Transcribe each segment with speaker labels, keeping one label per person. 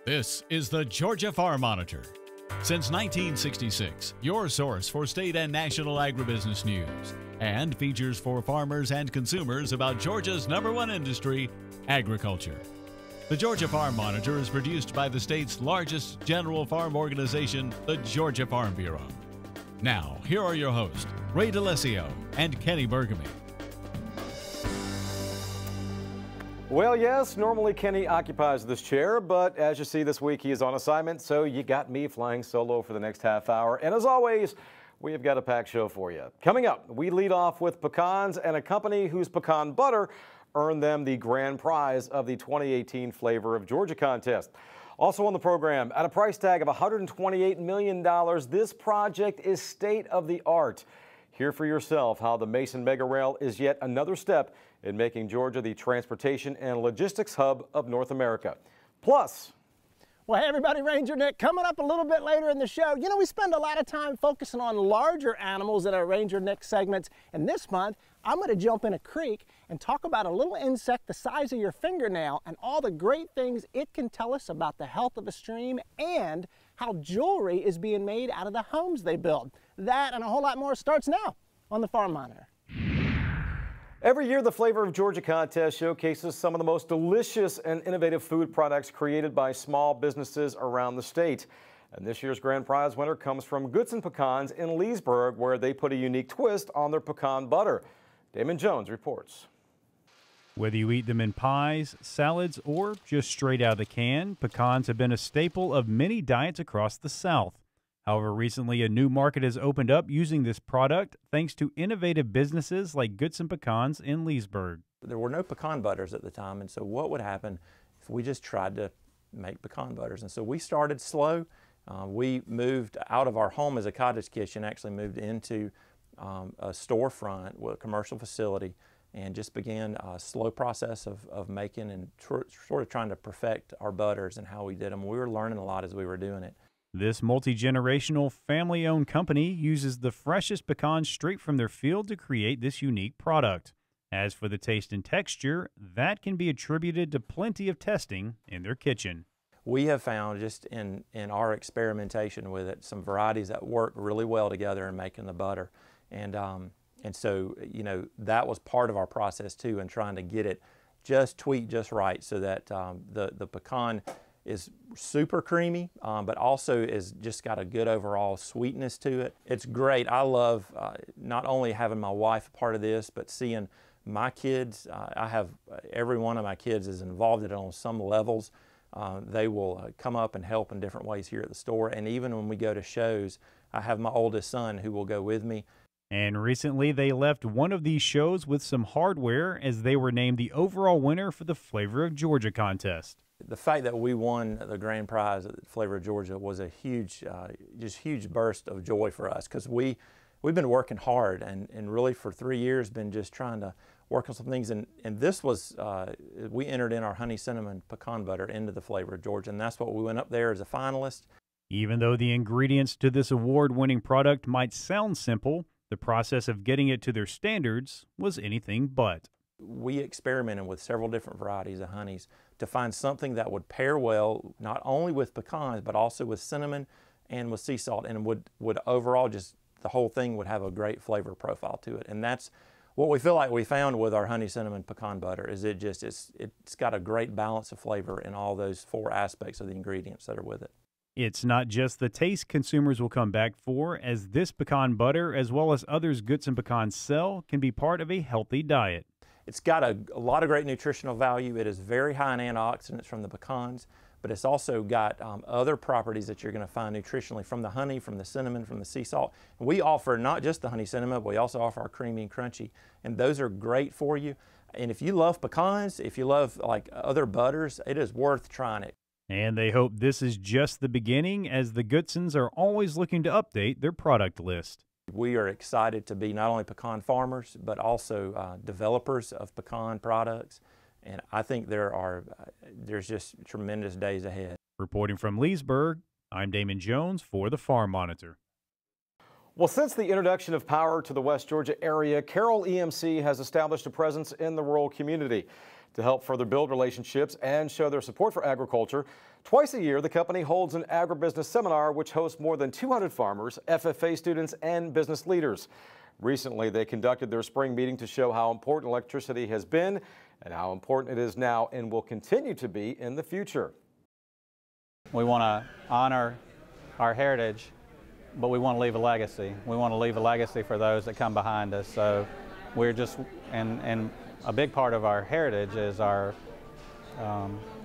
Speaker 1: This is the Georgia Farm Monitor. Since 1966, your source for state and national agribusiness news, and features for farmers and consumers about Georgia's #1 industry, agriculture. The Georgia Farm Monitor is produced by the state's largest general farm organization, the Georgia Farm Bureau. Now, here are your hosts, Ray DeLessio and Kenny Bergamy.
Speaker 2: Well, yes, normally Kenny occupies this chair, but as you see this week, he is on assignment, so you got me flying solo for the next half hour. And as always, we have got a packed show for you. Coming up, we lead off with pecans and a company whose pecan butter earned them the grand prize of the 2018 Flavor of Georgia contest. Also on the program, at a price tag of $128 million, this project is state-of-the-art. Hear for yourself how the Mason Mega Rail is yet another step in making Georgia the transportation and logistics hub of North America. Plus,
Speaker 3: well, hey everybody, Ranger Nick coming up a little bit later in the show. You know, we spend a lot of time focusing on larger animals in our Ranger Nick segments, and this month I'm going to jump in a creek and talk about a little insect the size of your fingernail and all the great things it can tell us about the health of a stream and how jewelry is being made out of the homes they build. That and a whole lot more starts now on the Farm Monitor.
Speaker 2: Every year, the Flavor of Georgia contest showcases some of the most delicious and innovative food products created by small businesses around the state. And this year's grand prize winner comes from Goodson Pecans in Leesburg, where they put a unique twist on their pecan butter. Damon Jones reports.
Speaker 4: Whether you eat them in pies, salads, or just straight out of the can, pecans have been a staple of many diets across the South. However, recently a new market has opened up using this product thanks to innovative businesses like Goodson Pecans in Leesburg.
Speaker 5: There were no pecan butters at the time, and so what would happen if we just tried to make pecan butters? And so we started slow. We moved out of our home as a cottage kitchen, actually moved into a storefront with a commercial facility, and just began a slow process of making and sort of trying to perfect our butters and how we did them. We were learning a lot as we were doing it.
Speaker 4: This multi-generational, family-owned company uses the freshest pecans straight from their field to create this unique product. As for the taste and texture, that can be attributed to plenty of testing in their kitchen.
Speaker 5: We have found just in our experimentation with it, some varieties that work really well together in making the butter. And so, you know, that was part of our process too, in trying to get it just tweaked just right so that the pecan is super creamy, but also is just got a good overall sweetness to it. It's great. I love not only having my wife a part of this, but seeing my kids. I have every one of my kids is involved in it on some levels. They will come up and help in different ways here at the store. And even when we go to shows, I have my oldest son who will go with me.
Speaker 4: And recently they left one of these shows with some hardware as they were named the overall winner for the Flavor of Georgia contest.
Speaker 5: The fact that we won the grand prize at the Flavor of Georgia was a huge, just huge burst of joy for us, because we've been working hard and really for 3 years been just trying to work on some things. And this was, we entered in our honey cinnamon pecan butter into the Flavor of Georgia, and that's what we went up there as a finalist.
Speaker 4: Even though the ingredients to this award-winning product might sound simple, the process of getting it to their standards was anything but.
Speaker 5: We experimented with several different varieties of honeys to find something that would pair well not only with pecans but also with cinnamon and with sea salt, and would overall just the whole thing would have a great flavor profile to it. And that's what we feel like we found with our honey cinnamon pecan butter. Is it's got a great balance of flavor in all those 4 aspects of the ingredients that are with it.
Speaker 4: It's not just the taste consumers will come back for, as this pecan butter, as well as others Goodson Pecans sell, can be part of a healthy diet.
Speaker 5: It's got a lot of great nutritional value. It is very high in antioxidants from the pecans, but it's also got other properties that you're going to find nutritionally from the honey, from the cinnamon, from the sea salt. And we offer not just the honey cinnamon, but we also offer our creamy and crunchy, and those are great for you. And if you love pecans, if you love like other butters, it is worth trying it.
Speaker 4: And they hope this is just the beginning, as the Goodsons are always looking to update their product list.
Speaker 5: We are excited to be not only pecan farmers, but also developers of pecan products. And I think there's just tremendous days ahead.
Speaker 4: Reporting from Leesburg, I'm Damon Jones for the Farm Monitor.
Speaker 2: Well, since the introduction of power to the West Georgia area, Carroll EMC has established a presence in the rural community. To help further build relationships and show their support for agriculture, twice a year the company holds an agribusiness seminar which hosts more than 200 farmers, FFA students, and business leaders. Recently, they conducted their spring meeting to show how important electricity has been and how important it is now and will continue to be in the future.
Speaker 6: We want to honor our heritage, but we want to leave a legacy. We want to leave a legacy for those that come behind us. So we're just, and a big part of our heritage is our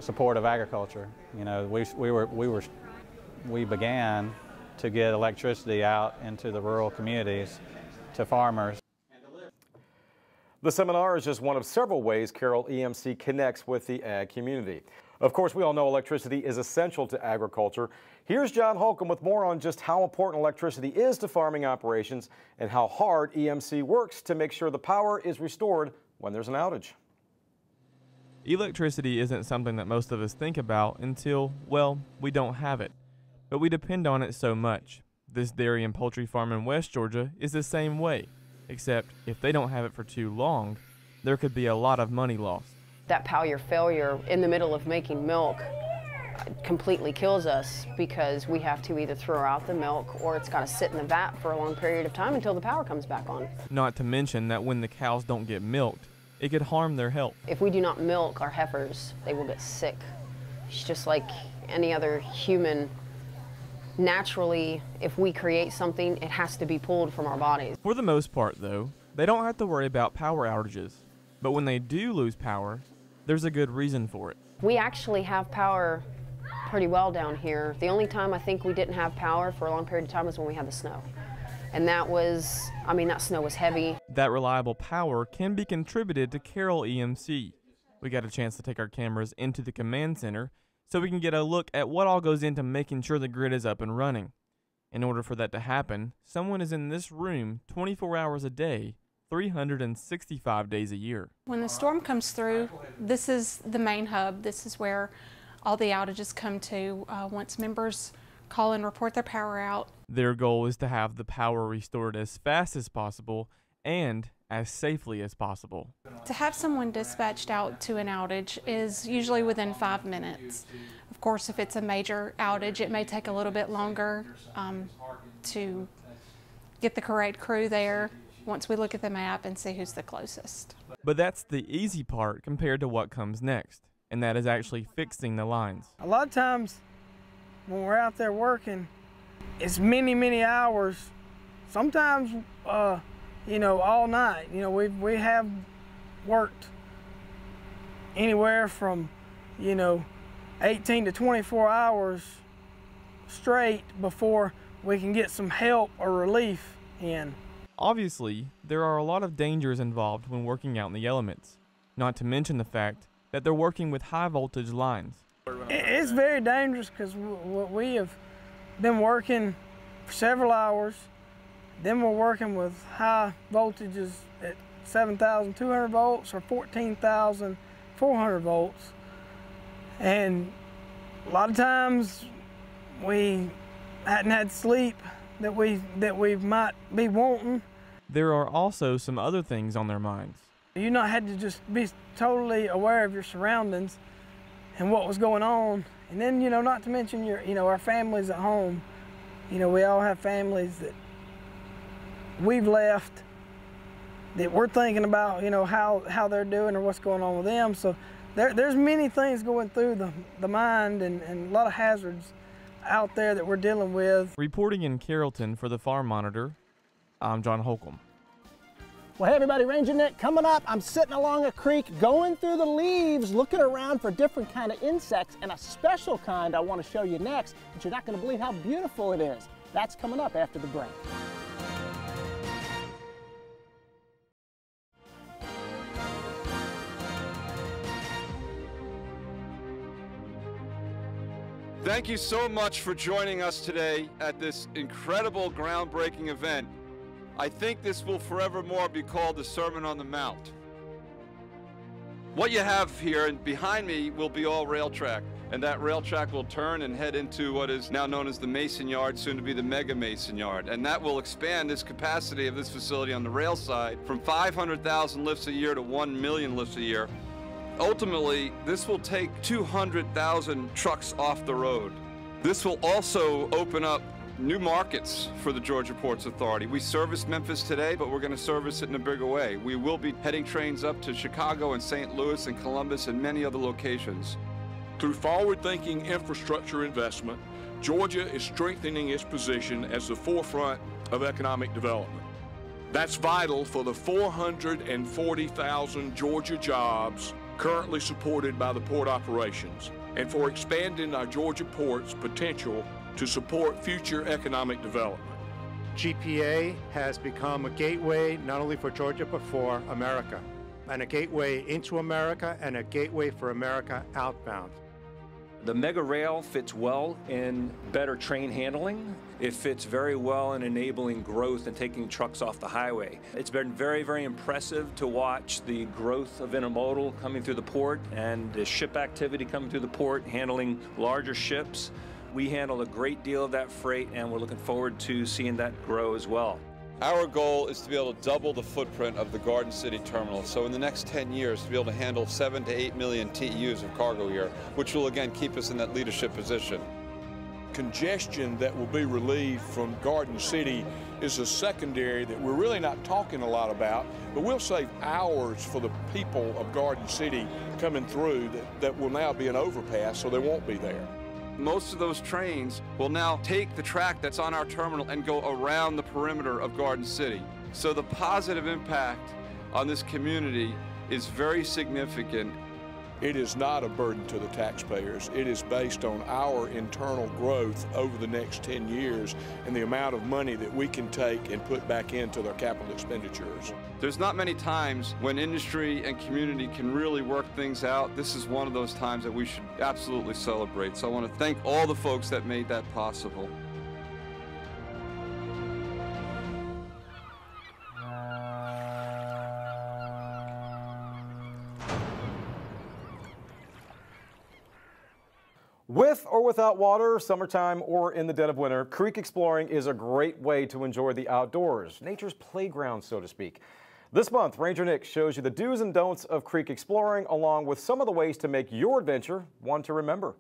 Speaker 6: support of agriculture. You know, we began to get electricity out into the rural communities to farmers.
Speaker 2: The seminar is just one of several ways Carroll EMC connects with the ag community. Of course, we all know electricity is essential to agriculture. Here's John Holcomb with more on just how important electricity is to farming operations and how hard EMC works to make sure the power is restored when there's an outage.
Speaker 7: Electricity isn't something that most of us think about until, well, we don't have it. But we depend on it so much. This dairy and poultry farm in West Georgia is the same way, except if they don't have it for too long, there could be a lot of money lost.
Speaker 8: That power failure in the middle of making milk completely kills us because we have to either throw out the milk or it's got to sit in the vat for a long period of time until the power comes back on.
Speaker 7: Not to mention that when the cows don't get milked, it could harm their health.
Speaker 8: If we do not milk our heifers, they will get sick. It's just like any other human. Naturally, if we create something, it has to be pulled from our bodies.
Speaker 7: For the most part, though, they don't have to worry about power outages. But when they do lose power, there's a good reason for it.
Speaker 8: We actually have power pretty well down here. The only time I think we didn't have power for a long period of time was when we had the snow. And that was, I mean, that snow was heavy.
Speaker 7: That reliable power can be contributed to Carroll EMC. We got a chance to take our cameras into the command center so we can get a look at what all goes into making sure the grid is up and running. In order for that to happen, someone is in this room 24 hours a day, 365 days a year.
Speaker 9: When the storm comes through, this is the main hub. This is where all the outages come to once members call and report their power out.
Speaker 7: Their goal is to have the power restored as fast as possible and as safely as possible.
Speaker 9: To have someone dispatched out to an outage is usually within 5 minutes. Of course, if it's a major outage, it may take a little bit longer to get the correct crew there once we look at the map and see who's the closest.
Speaker 7: But that's the easy part compared to what comes next, and that is actually fixing the lines.
Speaker 10: A lot of times when we're out there working, it's many hours. Sometimes, you know, all night. You know, we have worked anywhere from, you know, 18 to 24 hours straight before we can get some help or relief in.
Speaker 7: Obviously, there are a lot of dangers involved when working out in the elements, not to mention the fact that they're working with high voltage lines.
Speaker 10: It's very dangerous because we have been working for several hours. Then we're working with high voltages at 7,200 volts or 14,400 volts. And a lot of times we hadn't had sleep that we might be wanting.
Speaker 7: There are also some other things on their minds.
Speaker 10: You not had to just be totally aware of your surroundings and what was going on. And then, you know, not to mention our families at home. You know, we all have families that we've left that we're thinking about, you know, how they're doing or what's going on with them. So there's many things going through the mind and a lot of hazards out there that we're dealing with.
Speaker 7: Reporting in Carrollton for the Farm Monitor, I'm John Holcomb.
Speaker 3: Well, hey everybody, Ranger Nick coming up. I'm sitting along a creek, going through the leaves, looking around for different kind of insects, and a special kind I want to show you next, but you're not going to believe how beautiful it is. That's coming up after the break.
Speaker 11: Thank you so much for joining us today at this incredible groundbreaking event. I think this will forevermore be called the Sermon on the Mount. What you have here and behind me will be all rail track, and that rail track will turn and head into what is now known as the Mason Yard, soon to be the Mega Mason Yard, and that will expand this capacity of this facility on the rail side from 500,000 lifts a year to 1 million lifts a year. Ultimately, this will take 200,000 trucks off the road. This will also open up new markets for the Georgia Ports Authority. We service Memphis today, but we're going to service it in a bigger way. We will be heading trains up to Chicago and St. Louis and Columbus and many other locations.
Speaker 12: Through forward-thinking infrastructure investment, Georgia is strengthening its position as the forefront of economic development. That's vital for the 440,000 Georgia jobs currently supported by the port operations, and for expanding our Georgia port's potential to support future economic development.
Speaker 13: GPA has become a gateway not only for Georgia but for America, and a gateway into America and a gateway for America outbound.
Speaker 14: The Mega Rail fits well in better train handling. It fits very well in enabling growth and taking trucks off the highway. It's been very, very impressive to watch the growth of intermodal coming through the port and the ship activity coming through the port, handling larger ships. We handle a great deal of that freight, and we're looking forward to seeing that grow as well.
Speaker 11: Our goal is to be able to double the footprint of the Garden City terminal. So in the next 10 years, to be able to handle 7 to 8 million TEUs of cargo here, which will again keep us in that leadership position.
Speaker 12: Congestion that will be relieved from Garden City is a secondary that we're really not talking a lot about, but we'll save hours for the people of Garden City coming through that will now be an overpass, so they won't be there.
Speaker 11: Most of those trains will now take the track that's on our terminal and go around the perimeter of Garden City. So the positive impact on this community is very significant.
Speaker 12: It is not a burden to the taxpayers. It is based on our internal growth over the next 10 years and the amount of money that we can take and put back into their capital expenditures.
Speaker 11: There's not many times when industry and community can really work things out. This is one of those times that we should absolutely celebrate. So I want to thank all the folks that made that possible.
Speaker 2: With or without water, summertime or in the dead of winter, creek exploring is a great way to enjoy the outdoors, nature's playground, so to speak. This month, Ranger Nick shows you the do's and don'ts of creek exploring, along with some of the ways to make your adventure one to remember.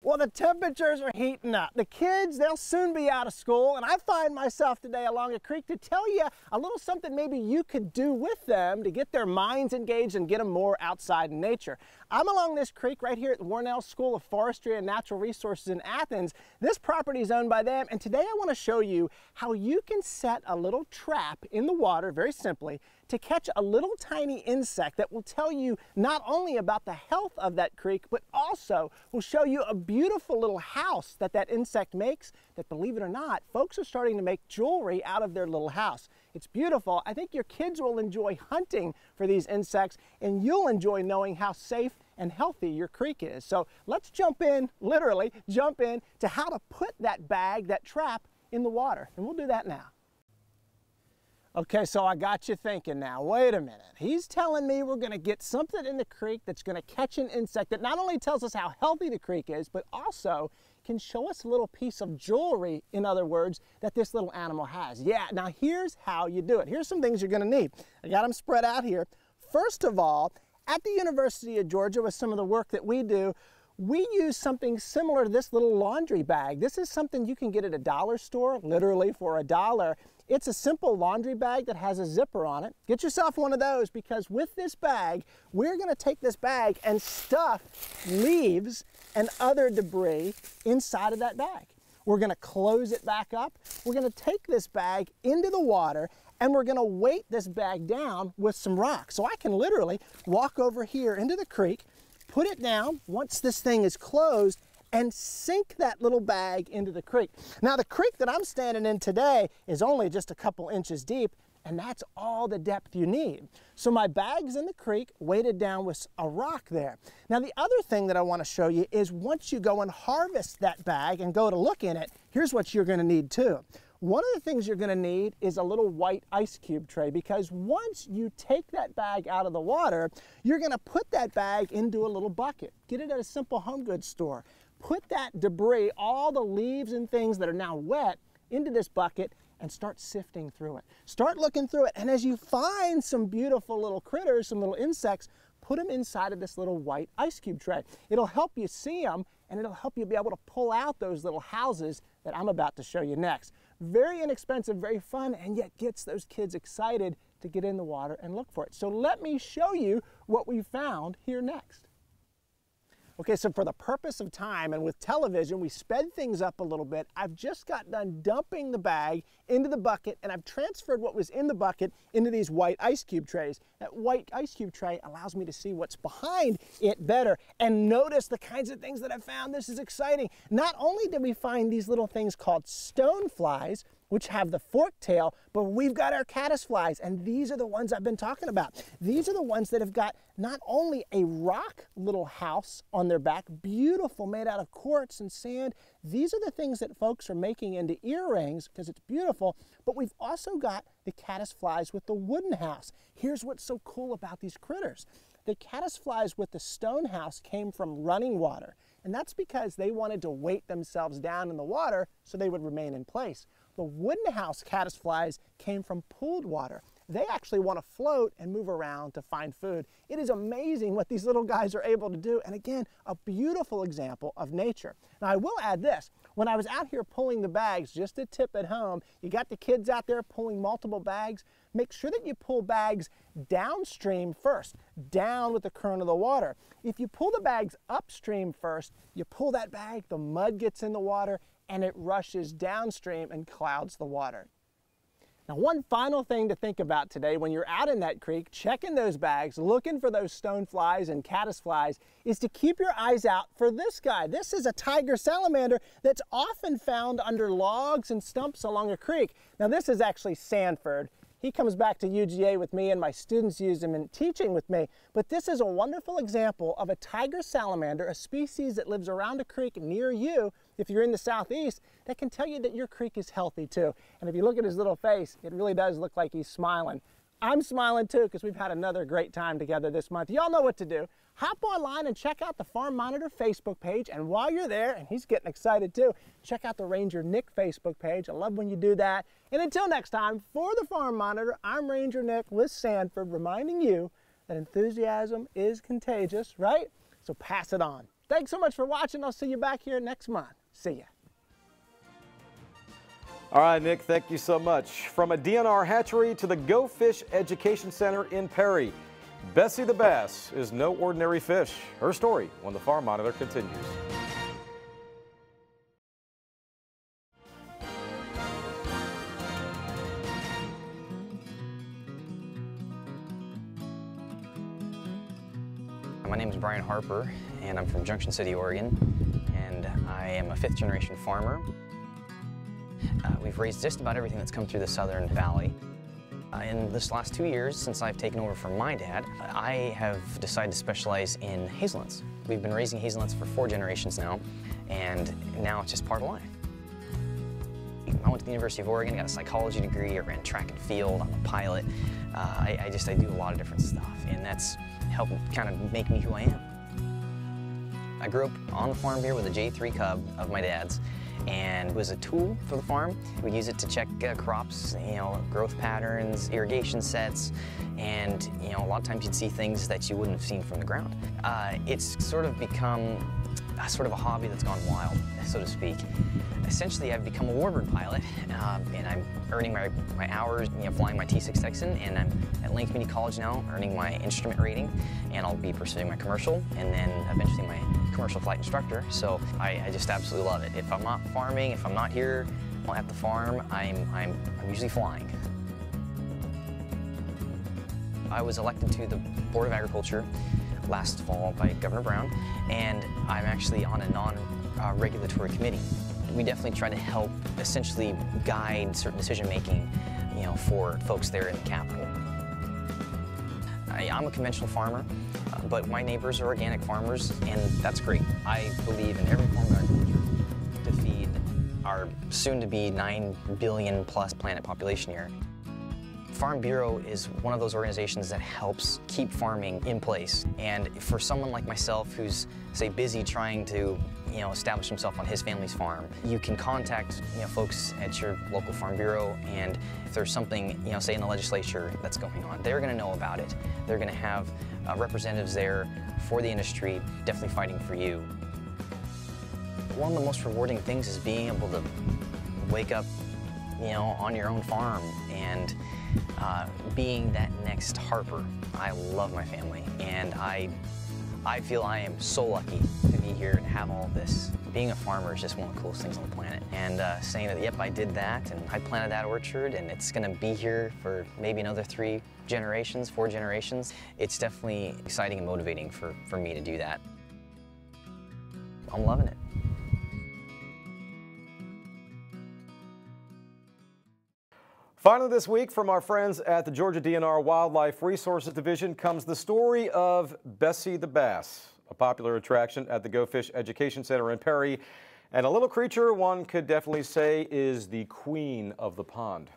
Speaker 3: Well, the temperatures are heating up. The kids, they'll soon be out of school, and I find myself today along a creek to tell you a little something maybe you could do with them to get their minds engaged and get them more outside in nature. I'm along this creek right here at the Warnell School of Forestry and Natural Resources in Athens. This property is owned by them, and today I want to show you how you can set a little trap in the water, very simply, to catch a little tiny insect that will tell you not only about the health of that creek, but also will show you a beautiful little house that that insect makes that, believe it or not, folks are starting to make jewelry out of their little house. It's beautiful. I think your kids will enjoy hunting for these insects, and you'll enjoy knowing how safe and healthy your creek is. So let's jump in, literally jump in, to how to put that bag, that trap, in the water. And we'll do that now. Okay, so I got you thinking now, wait a minute. He's telling me we're gonna get something in the creek that's gonna catch an insect that not only tells us how healthy the creek is, but also can show us a little piece of jewelry, in other words, that this little animal has. Yeah, now here's how you do it. Here's some things you're gonna need. I got them spread out here. First of all, at the University of Georgia, with some of the work that we do, we use something similar to this little laundry bag. This is something you can get at a dollar store, literally for $1. It's a simple laundry bag that has a zipper on it. Get yourself one of those, because with this bag, we're gonna take this bag and stuff leaves and other debris inside of that bag. We're gonna close it back up. We're gonna take this bag into the water, and we're gonna weight this bag down with some rocks. So I can literally walk over here into the creek, put it down once this thing is closed, and sink that little bag into the creek. Now the creek that I'm standing in today is only just a couple inches deep, and that's all the depth you need. So my bag's in the creek, weighted down with a rock there. Now the other thing that I want to show you is once you go and harvest that bag and go to look in it, here's what you're going to need too. One of the things you're going to need is a little white ice cube tray, because once you take that bag out of the water, you're going to put that bag into a little bucket. Get it at a simple home goods store. Put that debris, all the leaves and things that are now wet, into this bucket, and start sifting through it. Start looking through it, and as you find some beautiful little critters, some little insects, put them inside of this little white ice cube tray. It'll help you see them, and it'll help you be able to pull out those little houses that I'm about to show you next. Very inexpensive, very fun, and yet gets those kids excited to get in the water and look for it. So let me show you what we found here next. Okay, so for the purpose of time and with television, we sped things up a little bit. I've just got done dumping the bag into the bucket, and I've transferred what was in the bucket into these white ice cube trays. That white ice cube tray allows me to see what's behind it better and notice the kinds of things that I've found. This is exciting. Not only did we find these little things called stoneflies, which have the forked tail, but we've got our caddisflies, and these are the ones I've been talking about. These are the ones that have got not only a rock little house on their back, beautiful, made out of quartz and sand. These are the things that folks are making into earrings because it's beautiful, but we've also got the caddisflies with the wooden house. Here's what's so cool about these critters. The caddisflies with the stone house came from running water, and that's because they wanted to weight themselves down in the water so they would remain in place. The wooden house caddisflies came from pooled water. They actually want to float and move around to find food. It is amazing what these little guys are able to do, and again, a beautiful example of nature. Now I will add this, when I was out here pulling the bags, just a tip at home, you got the kids out there pulling multiple bags, make sure that you pull bags downstream first, down with the current of the water. If you pull the bags upstream first, you pull that bag, the mud gets in the water, and it rushes downstream and clouds the water. Now, one final thing to think about today when you're out in that creek, checking those bags, looking for those stoneflies and caddisflies, is to keep your eyes out for this guy. This is a tiger salamander that's often found under logs and stumps along a creek. Now, this is actually Sanford. He comes back to UGA with me, and my students use him in teaching with me. But this is a wonderful example of a tiger salamander, a species that lives around a creek near you, if you're in the southeast, that can tell you that your creek is healthy too. And if you look at his little face, it really does look like he's smiling. I'm smiling too because we've had another great time together this month. Y'all know what to do. Hop online and check out the Farm Monitor Facebook page, and while you're there, and he's getting excited too, check out the Ranger Nick Facebook page. I love when you do that. And until next time, for the Farm Monitor, I'm Ranger Nick with Sanford, reminding you that enthusiasm is contagious, right? So pass it on. Thanks so much for watching. I'll see you back here next month. See ya.
Speaker 2: All right, Nick, thank you so much. From a DNR hatchery to the Go Fish Education Center in Perry, Bessie the Bass is no ordinary fish. Her story when the Farm Monitor continues.
Speaker 15: My name is Brian Harper, and I'm from Junction City, Oregon, and I am a fifth-generation farmer. We've raised just about everything that's come through the Southern Valley. In this last 2 years, since I've taken over from my dad, I have decided to specialize in hazelnuts. We've been raising hazelnuts for 4 generations now, and now it's just part of life. I went to the University of Oregon, got a psychology degree, I ran track and field, I'm a pilot. I do a lot of different stuff, and that's helped kind of make me who I am. I grew up on the farm here with a J3 cub of my dad's, and it was a tool for the farm. We'd use it to check crops, growth patterns, irrigation sets, and a lot of times you'd see things that you wouldn't have seen from the ground. It's sort of become a hobby that's gone wild, so to speak. Essentially, I've become a warbird pilot, and I'm earning my hours, flying my T6 Texan, and I'm at Lane Community College now, earning my instrument rating, and I'll be pursuing my commercial, and then eventually my commercial flight instructor. So I just absolutely love it. If I'm not farming, if I'm not here at the farm, I'm usually flying. I was elected to the Board of Agriculture last fall by Governor Brown, and I'm actually on a non-regulatory committee. We definitely try to help essentially guide certain decision-making, for folks there in the Capitol. I'm a conventional farmer, but my neighbors are organic farmers, and that's great. I believe in every form of agriculture to feed our soon-to-be 9 billion plus planet population here. Farm Bureau is one of those organizations that helps keep farming in place. And for someone like myself who's, say, busy trying to establish himself on his family's farm. You can contact, folks at your local farm bureau, and if there's something, say in the legislature that's going on, they're going to know about it. They're going to have representatives there for the industry, definitely fighting for you. One of the most rewarding things is being able to wake up, on your own farm and being that next Harper. I love my family, and I feel I am so lucky to be here and have all of this. Being a farmer is just one of the coolest things on the planet. And saying that, yep, I did that, and I planted that orchard, and it's gonna be here for maybe another 3 generations, 4 generations, it's definitely exciting and motivating for me to do that. I'm loving it.
Speaker 2: Finally this week, from our friends at the Georgia DNR Wildlife Resources Division, comes the story of Bessie the bass, a popular attraction at the Go Fish Education Center in Perry, and a little creature one could definitely say is the queen of the pond.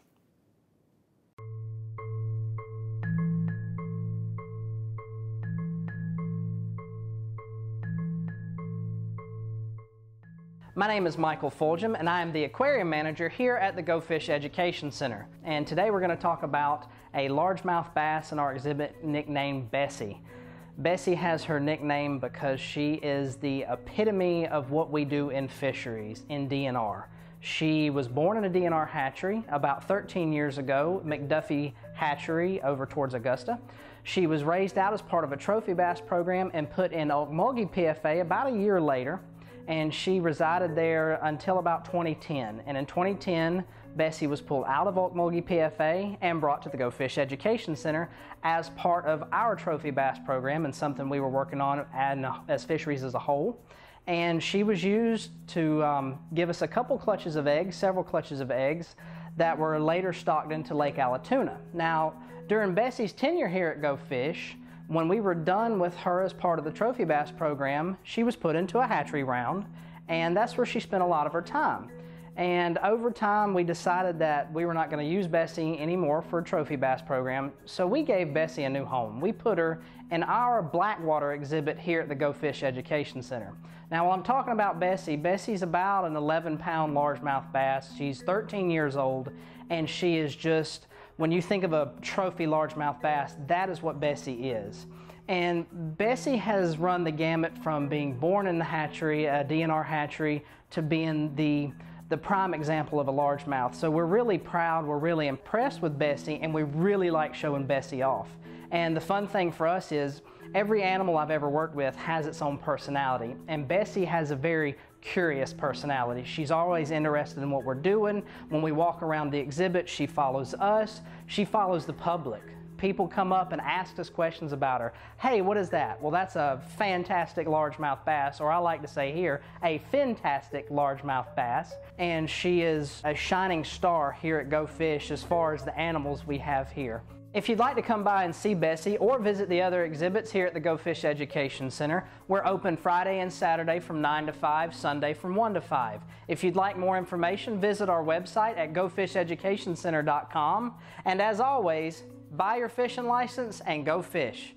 Speaker 16: My name is Michael Fulgham, and I am the aquarium manager here at the Go Fish Education Center. And today we're going to talk about a largemouth bass in our exhibit nicknamed Bessie. Bessie has her nickname because she is the epitome of what we do in fisheries in DNR. She was born in a DNR hatchery about 13 years ago, McDuffie Hatchery over towards Augusta. She was raised out as part of a trophy bass program and put in Ocmulgee PFA about a year later. And she resided there until about 2010. And in 2010, Bessie was pulled out of Ocmulgee PFA and brought to the Go Fish Education Center as part of our trophy bass program and something we were working on as fisheries as a whole. And she was used to give us a couple clutches of eggs, several clutches of eggs that were later stocked into Lake Allatoona. Now, during Bessie's tenure here at Go Fish, when we were done with her as part of the trophy bass program, she was put into a hatchery round, and that's where she spent a lot of her time. And over time, we decided that we were not going to use Bessie anymore for a trophy bass program, so we gave Bessie a new home. We put her in our Blackwater exhibit here at the Go Fish Education Center. Now, while I'm talking about Bessie, Bessie's about an 11-pound largemouth bass. She's 13 years old, and she is just, when you think of a trophy largemouth bass, that is what Bessie is. And Bessie has run the gamut from being born in the hatchery, a DNR hatchery, to being the prime example of a largemouth. So we're really proud, we're really impressed with Bessie, and we really like showing Bessie off. And the fun thing for us is every animal I've ever worked with has its own personality, and Bessie has a very curious personality. She's always interested in what we're doing. When we walk around the exhibit, she follows us. She follows the public. People come up and ask us questions about her. Hey, what is that? Well, that's a fantastic largemouth bass, or I like to say here, a fantastic largemouth bass. And she is a shining star here at Go Fish as far as the animals we have here. If you'd like to come by and see Bessie or visit the other exhibits here at the Go Fish Education Center, we're open Friday and Saturday from 9 to 5, Sunday from 1 to 5. If you'd like more information, visit our website at gofisheducationcenter.com. And as always, buy your fishing license and go fish.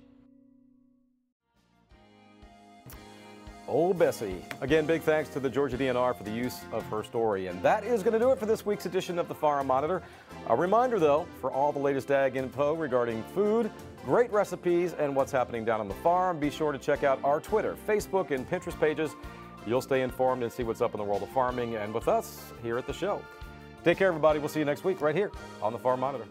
Speaker 2: Old Bessie. Again, big thanks to the Georgia DNR for the use of her story. And that is going to do it for this week's edition of the Farm Monitor. A reminder, though, for all the latest ag info regarding food, great recipes, and what's happening down on the farm, be sure to check out our Twitter, Facebook, and Pinterest pages. You'll stay informed and see what's up in the world of farming and with us here at the show. Take care, everybody. We'll see you next week right here on the Farm Monitor.